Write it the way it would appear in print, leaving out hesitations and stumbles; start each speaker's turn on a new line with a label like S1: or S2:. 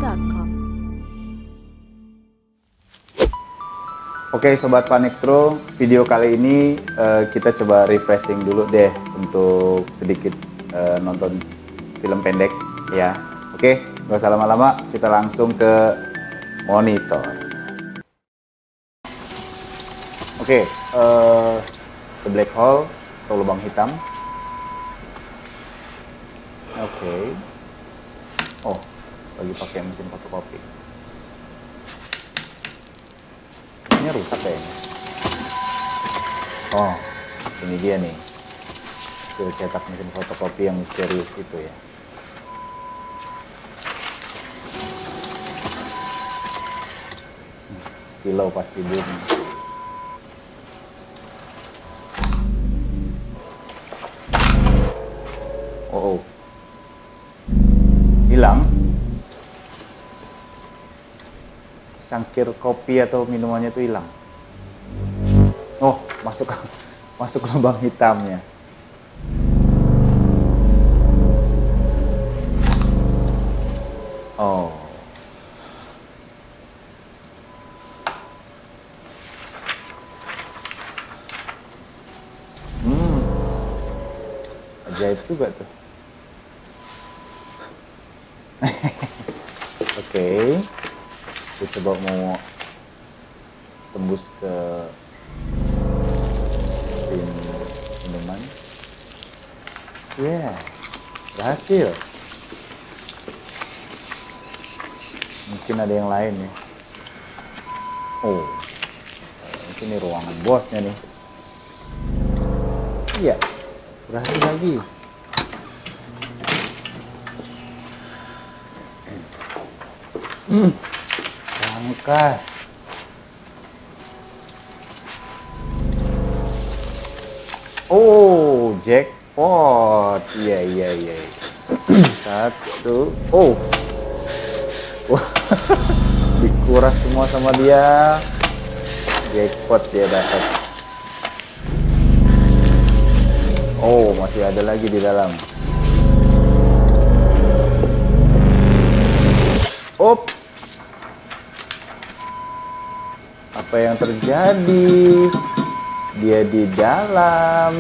S1: panictro.com.
S2: Oke Sobat Panictro, video kali ini kita coba refreshing dulu deh untuk sedikit nonton film pendek ya. Oke, nggak usah lama-lama, kita langsung ke monitor. Oke, The Black Hole atau lubang hitam. Oke. Oh, lagi pakai mesin fotokopi. Ini rusak kayaknya. Oh, ini dia nih hasil cetak mesin fotokopi yang misterius itu ya. Silau pasti bunyi. Oh, hilang. Cangkir kopi atau minumannya itu hilang. Oh, masuk lubang hitamnya. Oh. Ajaib juga tuh. Oke. Kita coba mau tembus ke mesin minuman. Yeah, berhasil. Mungkin ada yang lain ya. Oh, di sini ruangan bosnya nih. Iya, berhasil lagi. Rangkas. Oh, jackpot. Iya. Satu. Oh. Wah, dikuras semua sama dia. Jackpot dia dapat. Oh, masih ada lagi di dalam. Op. Apa yang terjadi? Dia di dalam.